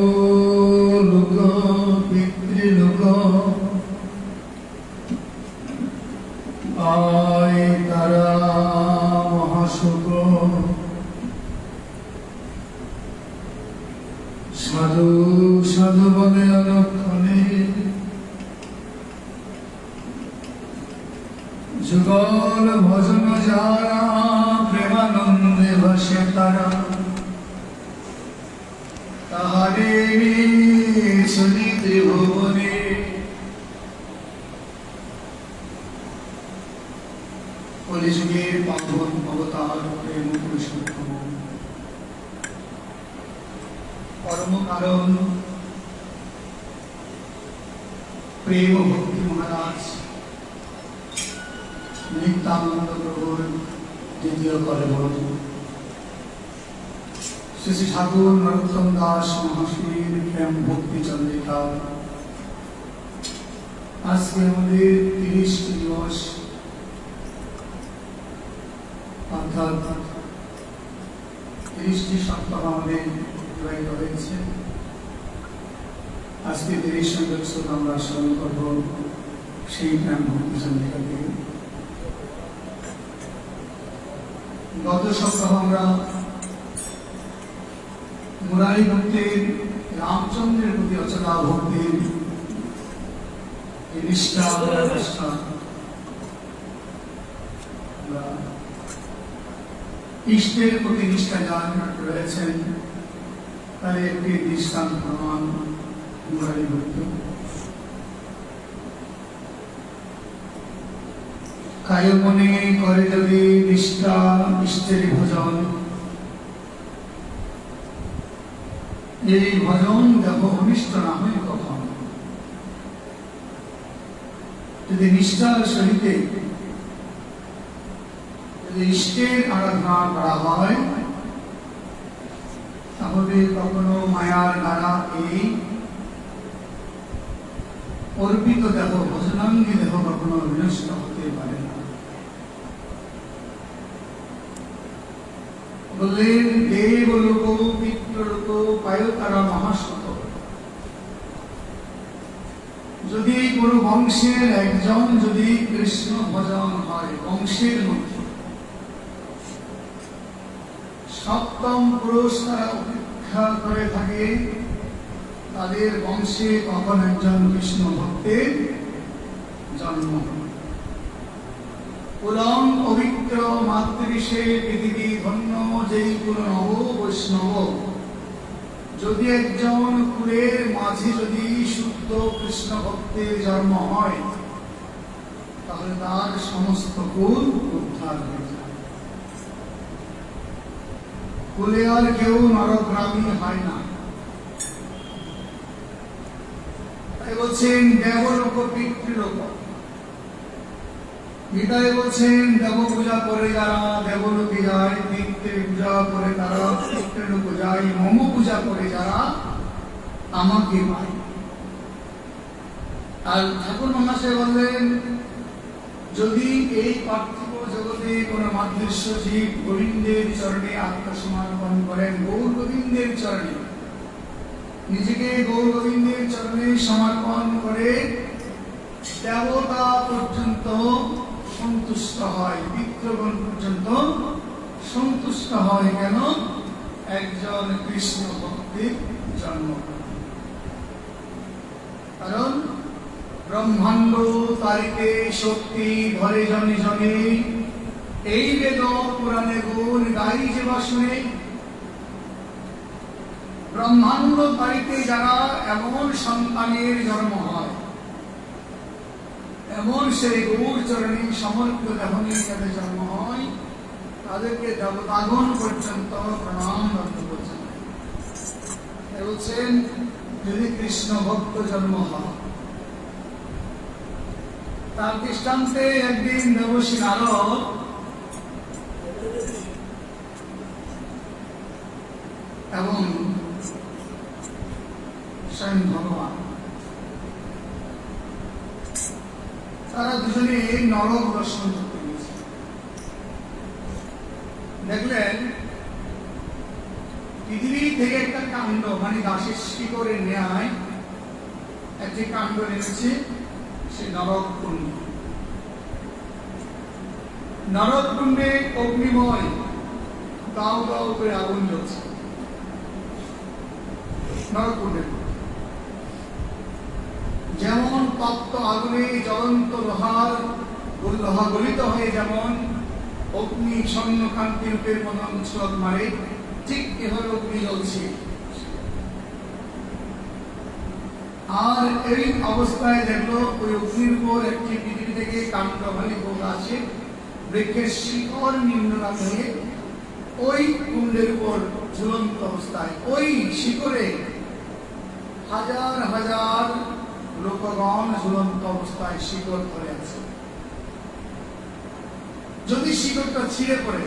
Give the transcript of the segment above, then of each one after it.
দেবলোক পিতৃলোক আয় তারা মহাসুখ সাধু সাধু বলে অলক্ষণে যুগল ভজন যারা প্রেমানন্দে ভাসে তারা তাহারে শুনি ত্রিভুবনে কলিযুগের পাবন অবতার প্রেম পুরুষোত্তম পরম কারণ প্রেম ভক্তি মহারাজ নিত্যানন্দ প্রভুর দ্বিতীয় কলেবর শ্রী শ্রী ঠাকুর নরোত্তম দাস মহাশয়ের প্রেম ভক্তি চন্দ্রিকা আজকে আমাদের 30টি দিবস অর্থাৎ 30টি সপ্তাহ আমাদের অতিবাহিত হয়েছে। আজকে 30 সদস্য আমরা স্মরণ করব সেই প্রেম ভক্তি চন্দ্রিকাকে। গত সপ্তাহ আমরা মুরারি ভক্তির রামচন্দ্রের প্রতি অচলা ভক্তির নিষ্ঠা ইষ্টের প্রতি নিষ্ঠা যান রয়েছেন তার একটি দৃষ্টান্ত প্রমাণ মুরারি ভক্তি। কায় মনে করে যদি নিষ্ঠা ইষ্টের ভজন, এই ভজন দেখো অনিষ্ট না হয় কখন। যদি নিষ্ঠার সহিত যদি ইষ্টের আরাধনা করা হয় তাহলে কখনো মায়ার দ্বারা এই অর্পিত দেহ ভজনাঙ্গী দেহ কখনো বিনষ্ট হতে পারে না। বললেন দেবলোক পিতৃলোক পায় তারা মহাসুখ। যদি কোনো বংশের একজন যদি কৃষ্ণ ভজন হয়, বংশের মধ্যে সপ্তম পুরুষ তারা অপেক্ষা করে থাকে, তাদের বংশে কখন একজন কৃষ্ণ ভক্তের জন্ম। পুরং পবিত্র মাতৃষে পৃথিবী ধন্য যেই পুরো নব বৈষ্ণব। যদি একজন কুলের মাঝে যদি শুদ্ধ কৃষ্ণ ভক্তের জন্ম হয় তাহলে তার সমস্ত কুল উদ্ধার হয়ে যায়। কুলে আর কেউ নরগ্রামী হয় না। তাই বলছেন দেবলোক পিতৃলোক। গীতায় বলছেন দেব পূজা করে যারা দেবলোকে যায়, পিতৃ পূজা করে তারা পিতৃলোক যায়, মম পূজা করে যারা আমাকে পায়। আর ঠাকুর মহাশয় বললেন যদি এই পার্থিব জগতে কোন মাদৃশ্য জীব গোবিন্দের চরণে আত্মসমর্পণ করেন, গৌর গোবিন্দের চরণে, নিজেকে গৌর গোবিন্দের চরণে সমর্পণ করে দেবতা পর্যন্ত সন্তুষ্ট হয়, পিতৃগণ পর্যন্ত সন্তুষ্ট হয়। কেন? একজন কৃষ্ণ ভক্তির জন্ম। কারণ ব্রহ্মাণ্ড তারিতে শক্তি ধরে জনে জনে, এই বেদ পুরাণে গুণ গাই যে বাসনে। ব্রহ্মাণ্ড তারিতে যারা এমন সন্তানের জন্ম হয়, এমন সেই গৌর চরণে সমর্পিত দেহনে যাদের জন্ম হয়, তাদেরকে দেবতাগণ পর্যন্ত প্রণাম দণ্ড করছেন। বলছেন যদি কৃষ্ণ ভক্ত জন্ম হয়। তার দৃষ্টান্তে একদিন দেবর্ষি নারদ এবং স্বয়ং ভগবান তারা দুজনে নরক দর্শন করতে গিয়েছে। দেখলেন পৃথিবী থেকে একটা কাণ্ড, মানে গাছের শিকড়ের ন্যায় একটি কাণ্ড নেমেছে, সে নরক কুণ্ড। নরক কুণ্ডে অগ্নিময় দাও দাও করে আগুন জ্বলছে। নরক কুণ্ডে যেমন তপ্ত আগুনে জ্বলন্ত লোহা গলিত হয়ে যেমন অগ্নি স্বর্ণকান্তি রূপের মতন ঝলক মারে, ঠিক এভাবে অগ্নি জ্বলছে। আর এই অবস্থায় দেখলো ওই অগ্নির উপর একটি পৃথিবী থেকে কাণ্ডভালী বোঝা আছে, বৃক্ষের শিকড় নিম্নগামী হয়ে ওই কুণ্ডের উপর ঝুলন্ত অবস্থায়, ওই শিকড়ে হাজার হাজার লোকগণ ঝুলন্ত অবস্থায় শিকড় ধরে আছে। যদি শিকড়টা ছিঁড়ে পড়ে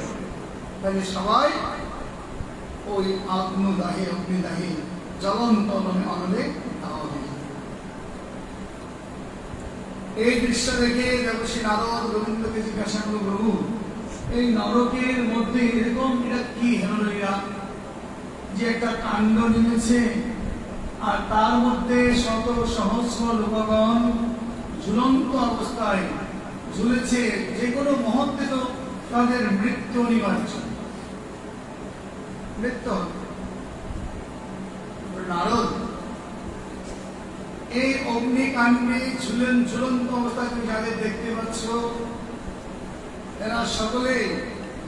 তাহলে সবাই ওই আগ্নদাহে অগ্নিদাহে জ্বলন্ত অনলে দাহ হয়ে যাবে। এই দৃশ্য দেখে দেবর্ষি নারদ গোবিন্দকে জিজ্ঞাসা করল, প্রভু এই নরকের মধ্যে এরকম এটা কি হেনলীলা যে একটা কাণ্ড নেমেছে, আর তার মধ্যে শত সহস্র লোকগণ ঝুলন্ত অবস্থায় ঝুলেছে, যে কোনো মুহূর্তে তো তাদের মৃত্যু অনিবার্য, মৃত্যু। নারদ, এই অগ্নিকাণ্ডে ঝুলন্ত অবস্থায় তুমি যাদের দেখতে পাচ্ছ, এরা সকলে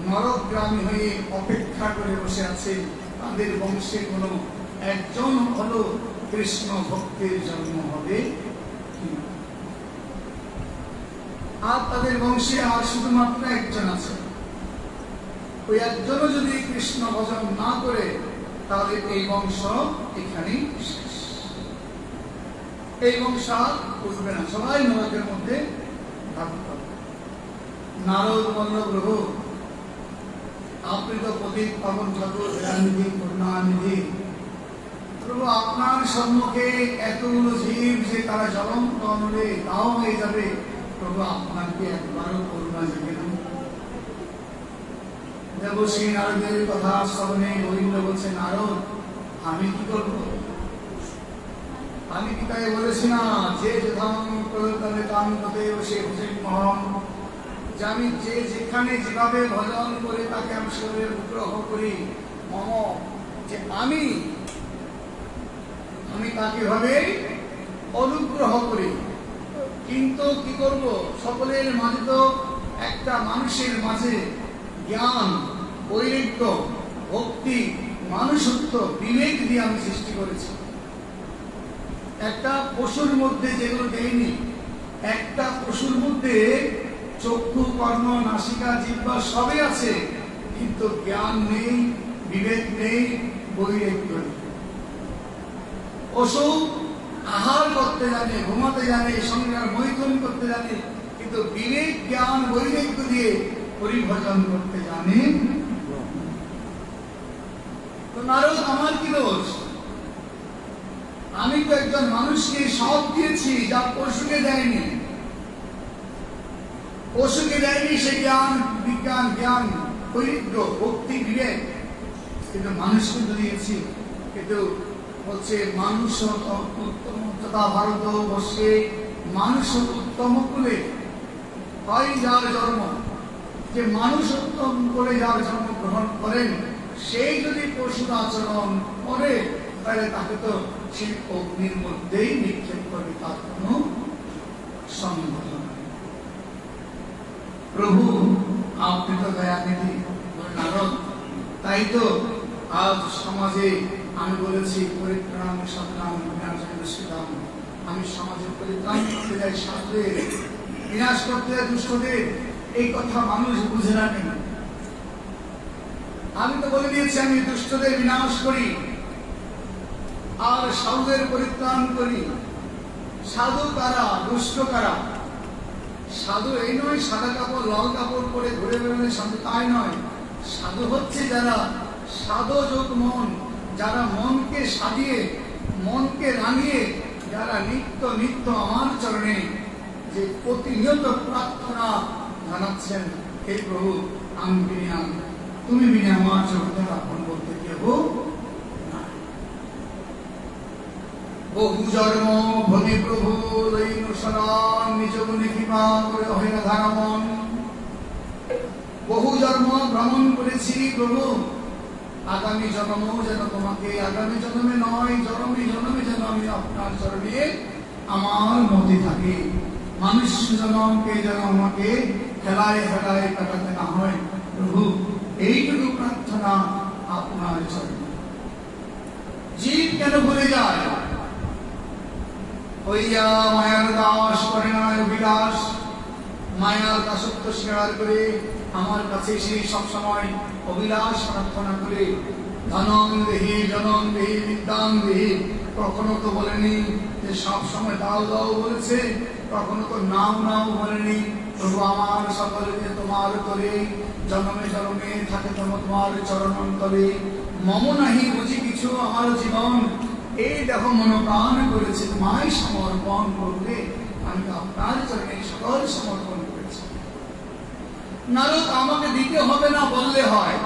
নরকগামী হয়ে অপেক্ষা করে বসে আছে তাদের বংশে কোনো একজন হলো কৃষ্ণ ভক্তের জন্ম হবে। আর তাদের বংশে আর শুধুমাত্র একজন আছে, ওই একজনও যদি কৃষ্ণ ভজন না করে তাহলে এই বংশ এখানেই শেষ, এই বংশ আর উঠবে না, সবাই নরকের মধ্যে থাকতে হবে। নারদ বলল, প্রভু আপনি তো পতিত পাবন ঠাকুর, দয়ানিধি, করুণানিধি, প্রভু আপনার সম্মুখে এতগুলো জীব যে তারা জ্বলন্ত অনলে দাহ হয়ে যাবে, প্রভু আপনাকে একবারও করুণা জেগে না। দেবর্ষি নারদের কথা শ্রবণে গোবিন্দ বলছে, নারদ আমি কি করব? আমি কি তাই বলেছি না যে যথাং প্রদত্তমে তাং তদেব সে ভজেন মহম, যে আমি যে যেখানে যেভাবে ভজন করে তাকে আমি সেভাবে অনুগ্রহ করি, মম যে আমি তাকে ভাবে অনুগ্রহ করি। কিন্তু কি করব, সকলের মাঝে তো একটা মানুষের মাঝে জ্ঞান, বৈরাগ্য, ভক্তি, মানুষত্ব, বিবেক দিয়ে আমি সৃষ্টি করেছি। একটা পশুর মধ্যে যেগুলো দেয়নি, একটা পশুর মধ্যে চক্ষু, কর্ণ, নাসিকা, জিহ্বা সবই আছে, কিন্তু জ্ঞান নেই, বিবেক নেই, বৈরাগ্য নেই। পশু আহার করতে জানে, ঘুমাতে জানে, সঙ্গে মৈথুন করতে জানে, কিন্তু বিবেক, জ্ঞান, বৈরাগ্য দিয়ে পরিভজন করতে জানে। তো নারদ আমার কি দোষ? আমি তো একজন মানুষকে সব দিয়েছি যা পশুকে দেয়নি। পশুকে দেয়নি সে জ্ঞান, বিজ্ঞান, জ্ঞান, বৈরাগ্য, ভক্তি, বিবেক, কিন্তু মানুষকে তো দিয়েছি। কিন্তু বলছে মানুষ উত্তম তথা ভারতবর্ষে মানুষ উত্তম কুলে হয় যার জন্ম, যে মানুষ উত্তম করে যার জন্মগ্রহণ করেন সেই যদি পশুর আচরণ করে তাহলে তাকে তো সেই অগ্নির মধ্যেই নিক্ষেপ করবে, তার কোনো সন্দেহ নেই। প্রভু আপনি তো দয়ানিধি নারদ, তাই তো আজ সমাজে আমি বলেছি পরিত্রাণ সাধনাম বিনাশাম, আমি সমাজের পরিত্রাণ করতে যাই, শাস্ত্রের বিনাশ করতে যাই দুষ্টদের, এই কথা মানুষ বুঝে না কেন? আমি তো বলে দিয়েছি আমি দুষ্টদের বিনাশ করি আর সাধুদের পরিত্রাণ করি। সাধু কারা, দুষ্ট কারা? সাধু এই নয় সাদা কাপড় লাল কাপড় পরে ঘুরে বেড়ালে সাধু, তাই নয়। সাধু হচ্ছে যারা সাধযোগ মন, যারা মনকে সাজিয়ে মনকে রাঙিয়ে যারা নিত্য নিত্য আমার চরণে যে প্রতিনিয়ত প্রার্থনা জানাচ্ছেন, হে প্রভু আমি বিনা, তুমি বিনা আমার জগতে আপন বলতে কেহ না। বহু জন্ম ভনে প্রভু দৈন সরান নিজ গুণে কৃপা করে হয় না ধারামন। বহু জন্ম ভ্রমণ করেছি প্রভু, আগামী জন্ম যেন তোমাকে, আগামী জন্মে নয় জন্মে জন্মে যেন আমি আপনার চরণে আমার মতে থাকি। মানুষ জন্মকে যেন আমাকে খেলায় খেলায় কাটাতে না হয় প্রভু, এইটুকু প্রার্থনা আপনার চরণে। জীব কেন ভুলে যায়? হইয়া মায়ার দাস করে না অভিলাষ, মায়ার দাসত্ব স্বীকার করে আমার কাছে সেই সবসময় অভিলাষ প্রার্থনা করে ধনং দেহি জনং দেহি বিদ্যাং দেহি। কখনো তো বলেনি যে সব সময় দাও দাও বলেছে, কখনো তো নাও নাও বলেনি। প্রভু আমার সকলকে তোমার করে জন্মে জন্মে থাকে তোমার চরণ অন্তরে। মম নাহি বুঝি কিছু আমার জীবন, এই দেখো মনোপ্রাণ করেছে তোমায় সমর্পণ করবে, আমি আপনার চরণে সকল সমর্পণ করেছি। নারদ আমাকে দিতে হবে না বললে হয়,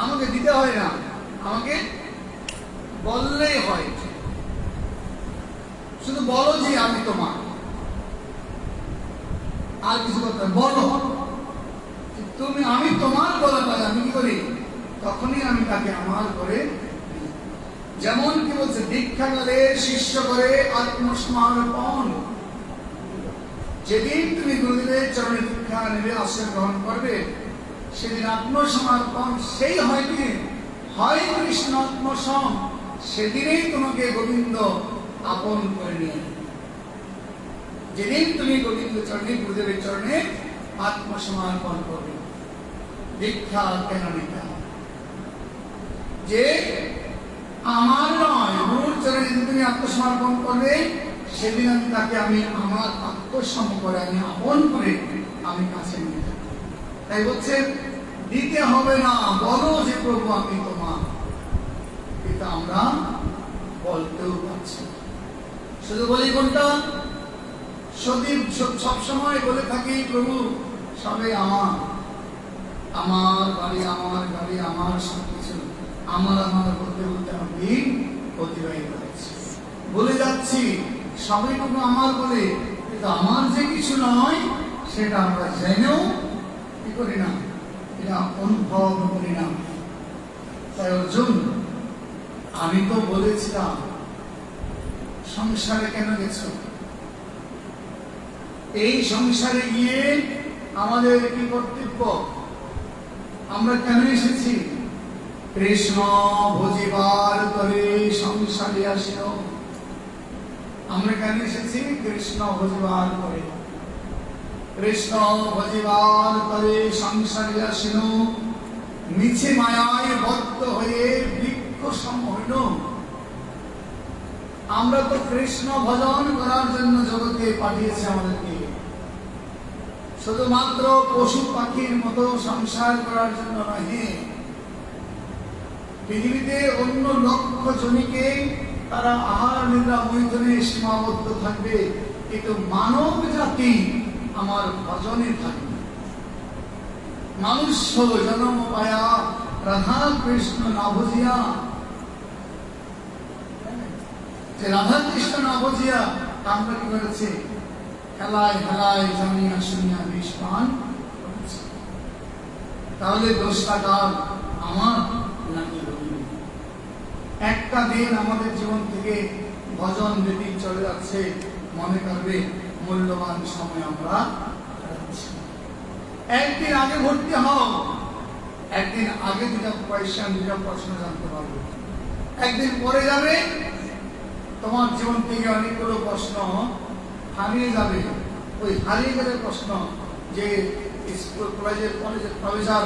আমাকে দিতে হয় না, আমাকে বললেই হয়। শুধু বলো যে আমি তোমার, আর কিছু করতে বলো তুমি, আমি তোমার বলাটা আমি কি করি, তখনই আমি তাকে আমার করে। যেমন কি বলছে দীক্ষাকালে শিষ্য করে আত্মসমর্পণ। যেদিন তুমি গুরুদেবের চরণে দীক্ষা নেবে, আশ্রয় গ্রহণ করবে, সেদিন আত্মসমর্পণ সেই হয় কি হয় কৃষ্ণ আত্মসম, সেদিনেই তোমাকে গোবিন্দ আপন করে নিয়ে। যেদিন তুমি গোবিন্দ চরণে গুরুদেবের চরণে আত্মসমর্পণ করবে। দীক্ষা কেন নিতে হবে? যে আমার নয়, গুরুর চরণে তুমি আত্মসমর্পণ করবে, সেদিন আমি তাকে আমি আমার আত্মসম করে আমি আপন করে আমি কাছে নিয়ে যাব। তাই বলছে দিতে হবে না, বলো যে প্রভু আমি তোমার। কিন্তু আমরা বলতেও পারছি, শুধু বলি কোনটা? সবসময় বলে থাকি প্রভু সবে আমার, আমার বাড়ি, আমার গাড়ি, আমার সবকিছু আমার আমার বলতে বলতে আমি অতিবাহিত হয়েছি, বলে যাচ্ছি সবইটুকু আমার বলে, কিন্তু আমার যে কিছু নয় সেটা আমরা জেনেও কি করি না, এটা অনুভব করি না। তাই অর্জুন, আমি তো বলেছিলাম সংসারে কেন গেছ? এই সংসারে গিয়ে আমাদের কি কর্তব্য? আমরা কেন এসেছি? কৃষ্ণ ভজিবার করে সংসারে আসিল। আমরা কেন এসেছি? কৃষ্ণ ভজিবার করে। কৃষ্ণ ভজিবার করে সংসারে আসিল, মিছে মায়ায় বদ্ধ হয়ে বৃক্ষ সম হইল। আমরা তো কৃষ্ণ ভজন করার জন্য জগতে পাঠিয়েছে আমাদেরকে, শুধুমাত্র পশু পাখির মতো সংসার করার জন্য নয়। পৃথিবীতে অন্য লক্ষ জনকে তারা আহার নিদ্রা মৈথুনে সীমাবদ্ধ থাকবে, কিন্তু মানব জাতি আমার ভজনে থাকবে। মানুষ জন্ম পায়া রাধা কৃষ্ণ না বুঝিয়া, যে রাধা কৃষ্ণ না বুঝিয়া আমরা কি করেছি? খেলায় খেলায় জানিয়া শুনিয়া বিষ পান করেছি। তাহলে দোষটা কার? আমার নাকি রবি? একটা দিন আমাদের জীবন থেকে ভজন ব্যতীত চলে যাচ্ছে, মনে করবে মূল্যবান সময় আমরা হারাচ্ছি। একদিন আগে ভর্তি হও, একদিন আগে দুটা পয়সা দুটা প্রশ্ন জানতে পারবে, একদিন পরে যাবে তোমার জীবন থেকে অনেকগুলো প্রশ্ন হারিয়ে যাবে। ওই হারিয়ে গেলে প্রশ্ন যে স্কুল কলেজের প্রফেসর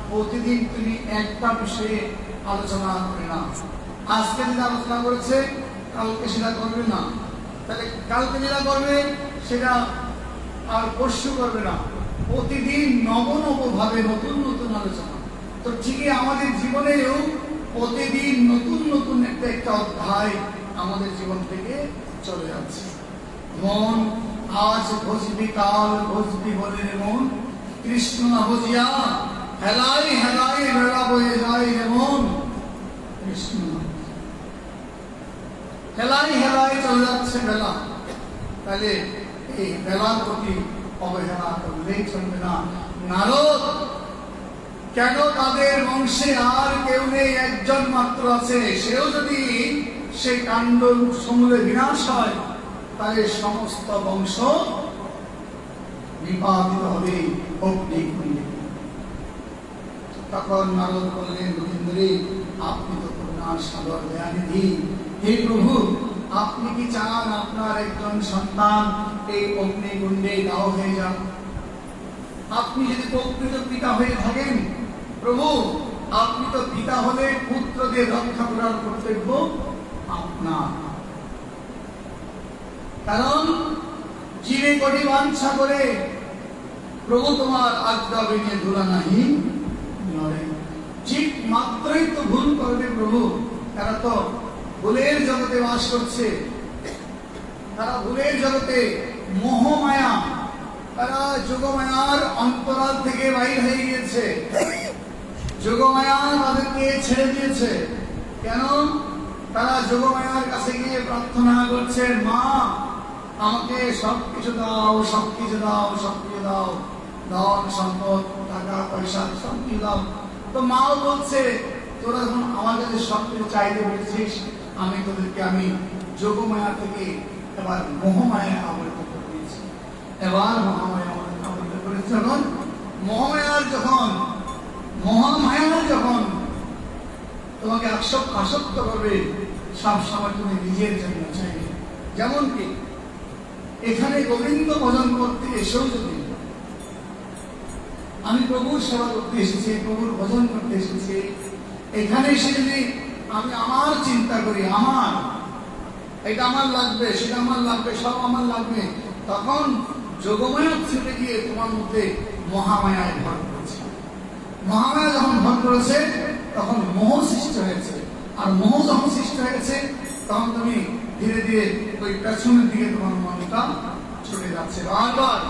প্রতিদিন তুমি একটা বিষয়ে আলোচনা করে না, আজকে যেটা আলোচনা করেছে কালকে সেটা করবে না, তাহলে কালকে যেটা করবে সেটা আর পরশু করবে না, প্রতিদিন নবভাবে নতুন নতুন আলোচনা। তো ঠিকই আমাদের জীবনেও প্রতিদিন নতুন নতুন একটা অধ্যায় আমাদের জীবন থেকে চলে যাচ্ছে। মন আজ ভজবি কাল ভজবি বলে মন, কৃষ্ণ না বুঝিয়া হেলাই হেলাই বেলা বয়ে যায় রে মন, কৃষ্ণ হেলাই হেলাই চলে যাচ্ছে বেলা। তাহলে এই বেলার প্রতি অবহেলা করলেই চলবে না। নারদ কেন তাদের বংশে আর কেউ নেই, একজন মাত্র আছে, সেও যদি সেই কাণ্ড সমূলে বিনাশ হয় তাহলে সমস্ত বংশ নিপাতিত হবে অগ্নিকুণ্ডে। তখন নারদ বললেন, রবীন্দ্রে আপনি তো করুণার সাগর দয়ানিধি, হে প্রভু আপনি কি চান আপনার একজন সন্তান এই অগ্নিকুণ্ডে দাহ হয়ে যান? আপনি যদি প্রকৃত পিতা হয়ে থাকেন, প্রভু আপনি তো পিতা হলে পুত্রদের রক্ষা করার কর্তব্য আপনার। কারণ জীবে কোটি বাঞ্ছা করে প্রভু তোমার আজ্ঞা বিনে ধুলা নাহি নরে। ঠিক মাত্রই তো ভুল করবে প্রভু, তারা তো ভুলের জগতে বাস করছে, তারা ভুলের জগতে মোহমায়া, তারা যোগমায়ার অন্তরাল থেকে বাইর হয়ে গিয়েছে, যোগমায়া তাদেরকে ছেড়ে দিয়েছে। কেন? তারা যোগমায়ার কাছে গিয়ে প্রার্থনা করছেন, মা আমাকে সবকিছু দাও, সবকিছু দাও, সবকিছু দাও, ধন সম্পদ টাকা পয়সা সবকিছু দাও। তো মাও বলছে, তোরা যখন আমার কাছে সবকিছু চাইতে পেরেছিস, আমি তোদেরকে আমি যোগমায়া থেকে এবার মোহমায়া আবৃত করে দিয়েছি। এবার মহামায়া আবৃত করেছে। যখন মহামায়ার যখন তোমাকে আসক্ত করবে, সব সময় তুমি নিজের জন্য চাইবে। যেমন কি এখানে গোবিন্দ ভজন করতে এসেও যদি আমি প্রভুর সেবা করতে এসেছি, প্রভুর ভজন করতে এসেছি, এখানে এসে যদি আমি আমার চিন্তা করি, আমার এটা আমার লাগবে, সেটা আমার লাগবে, সব আমার লাগবে, তখন যোগমায়া ছেড়ে গিয়ে তোমার মধ্যে মহামায়ায় ভর করেছে। মহামায়া যখন ভর করেছে তখন মোহ সৃষ্টি হয়েছে, আর মোহ যখন সৃষ্টি হয়েছে তখন তুমি ধীরে ধীরে ওই পেছনের দিকে তোমার মনটা চলে যাচ্ছে। বারবার